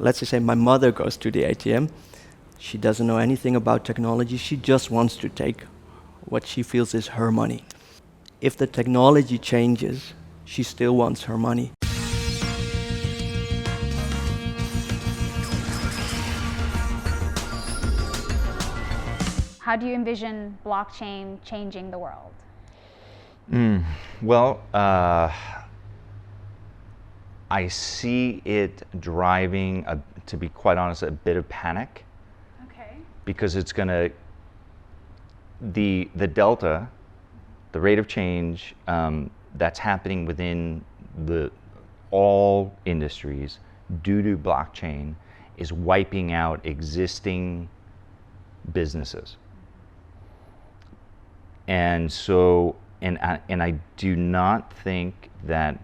let's just say my mother goes to the ATM. She doesn't know anything about technology. She just wants to take what she feels is her money. If the technology changes, she still wants her money. How do you envision blockchain changing the world? Well, I see it driving, to be quite honest, a bit of panic. Okay. Because it's going to, the delta, the rate of change that's happening within all industries due to blockchain is wiping out existing businesses. And so, and I do not think that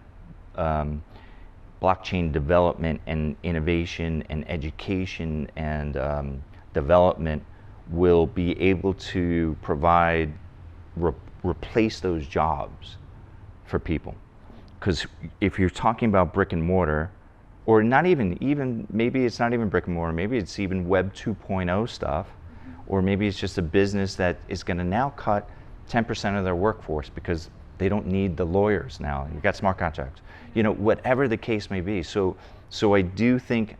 blockchain development and innovation and education and development will be able to provide, replace those jobs for people. Because if you're talking about brick and mortar, or not even maybe it's not even brick and mortar, maybe it's even Web 2.0 stuff, or maybe it's just a business that is going to now cut 10% of their workforce because they don't need the lawyers now. You've got smart contracts. You know, whatever the case may be. So I do think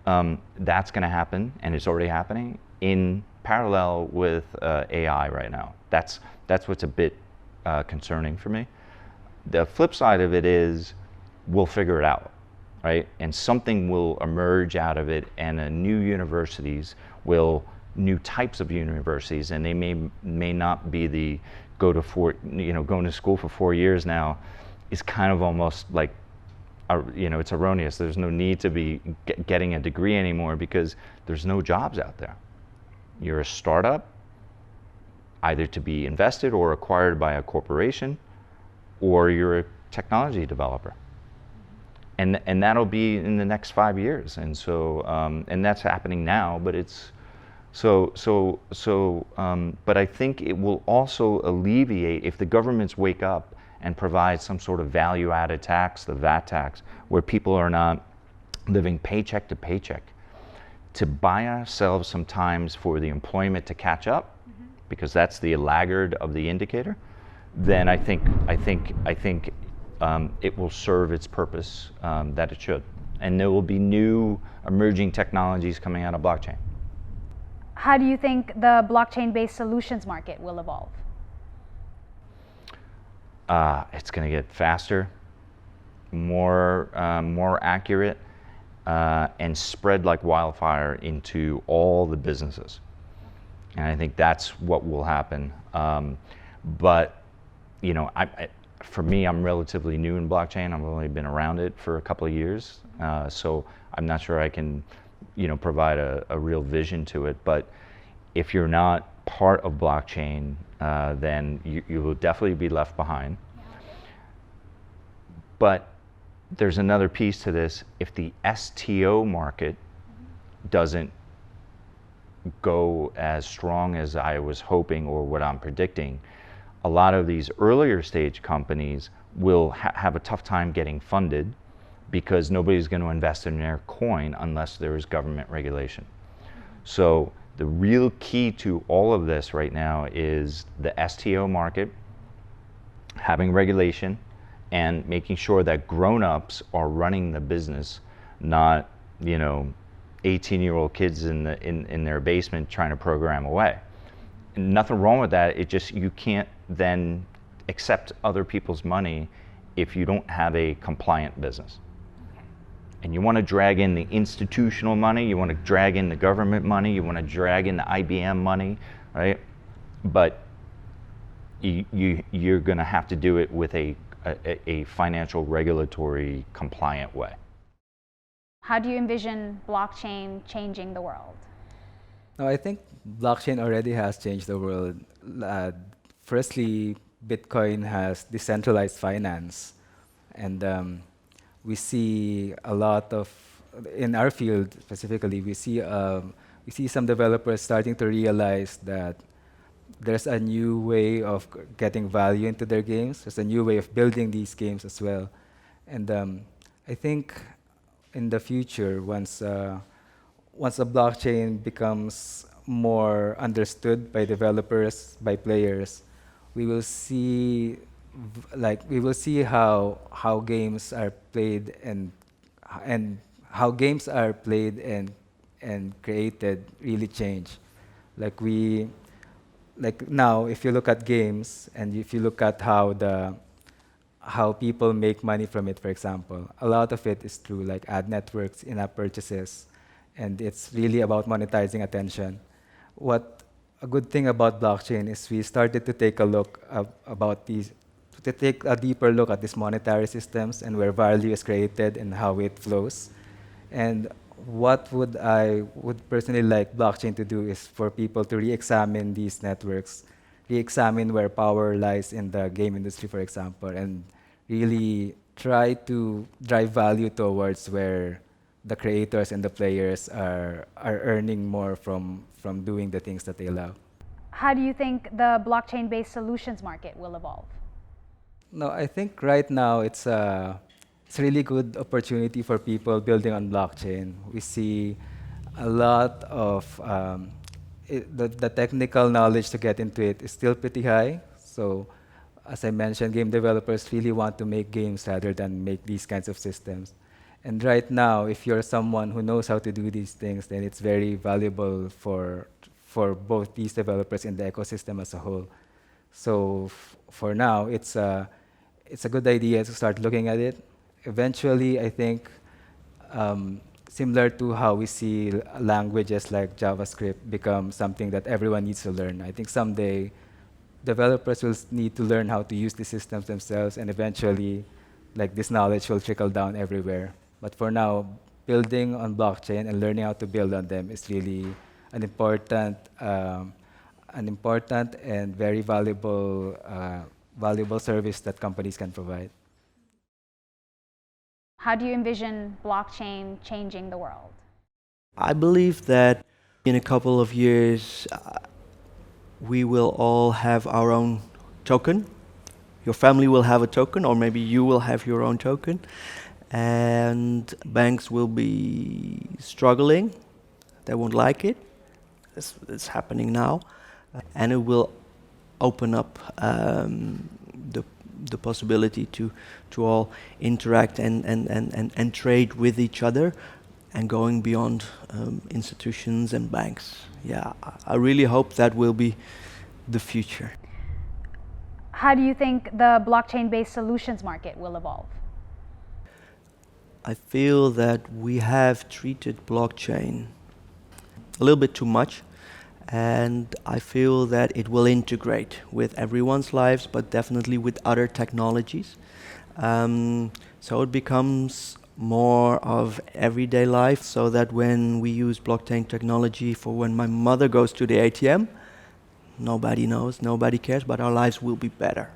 that's going to happen, and it's already happening in parallel with AI right now. That's what's a bit concerning for me. The flip side of it is we'll figure it out, right? And something will emerge out of it, and new types of universities, and they may not be the going to school for 4 years now is kind of almost like, it's erroneous. There's no need to be getting a degree anymore because there's no jobs out there. You're a startup, either to be invested or acquired by a corporation, or you're a technology developer. And that'll be in the next 5 years. And so, and that's happening now, but it's, but I think it will also alleviate if the governments wake up and provide some sort of value-added tax, the VAT tax, where people are not living paycheck to paycheck, to buy ourselves some times for the employment to catch up, because that's the laggard of the indicator. Then I think it will serve its purpose that it should, and there will be new emerging technologies coming out of blockchain. How do you think the blockchain-based solutions market will evolve? It's going to get faster, more accurate, and spread like wildfire into all the businesses. And I think that's what will happen. But for me, I'm relatively new in blockchain. I've only been around it for a couple of years, so I'm not sure I can provide a real vision to it. But if you're not part of blockchain, then you will definitely be left behind. But there's another piece to this. If the STO market doesn't go as strong as I was hoping or what I'm predicting, a lot of these earlier stage companies will have a tough time getting funded, because nobody's going to invest in their coin unless there is government regulation. So the real key to all of this right now is the STO market, having regulation, and making sure that grown-ups are running the business, not 18-year-old kids in their basement trying to program away. And nothing wrong with that. It just, you can't then accept other people's money if you don't have a compliant business. And you want to drag in the institutional money, you want to drag in the government money, you want to drag in the IBM money, right? But you're going to have to do it with a financial regulatory compliant way. How do you envision blockchain changing the world? No, I think blockchain already has changed the world. Firstly, Bitcoin has decentralized finance, and we see a lot of, in our field specifically, we see some developers starting to realize that there's a new way of getting value into their games. There's a new way of building these games as well. And I think in the future, once the blockchain becomes more understood by developers, by players, we will see we will see how games are played and how games are played and created really change. Like we like now, if you look at games and if you look at how people make money from it, for example, a lot of it is through like ad networks, in-app purchases, and it's really about monetizing attention. What a good thing about blockchain is we started to take a look about these, to take a deeper look at these monetary systems and where value is created and how it flows. And what would I would personally like blockchain to do is for people to re-examine these networks, re-examine where power lies in the game industry, for example, and really try to drive value towards where the creators and the players are earning more from doing the things that they love. How do you think the blockchain-based solutions market will evolve? No, I think right now it's a really good opportunity for people building on blockchain. We see a lot of the technical knowledge to get into it is still pretty high. So, as I mentioned, game developers really want to make games rather than make these kinds of systems. And right now, if you're someone who knows how to do these things, then it's very valuable for both these developers and the ecosystem as a whole. So for now, it's a good idea to start looking at it. Eventually, I think similar to how we see languages like JavaScript become something that everyone needs to learn. I think someday developers will need to learn how to use the systems themselves, and eventually, like this knowledge will trickle down everywhere. But for now, building on blockchain and learning how to build on them is really an important and very valuable service that companies can provide. How do you envision blockchain changing the world? I believe that in a couple of years, we will all have our own token. Your family will have a token, or maybe you will have your own token. And banks will be struggling. They won't like it. It's happening now. And it will open up the possibility to all interact and trade with each other, and going beyond institutions and banks. Yeah, I really hope that will be the future. How do you think the blockchain-based solutions market will evolve? I feel that we have treated blockchain a little bit too much, and I feel that it will integrate with everyone's lives, but definitely with other technologies. So it becomes more of everyday life, so that when we use blockchain technology for when my mother goes to the ATM, nobody knows, nobody cares, but our lives will be better.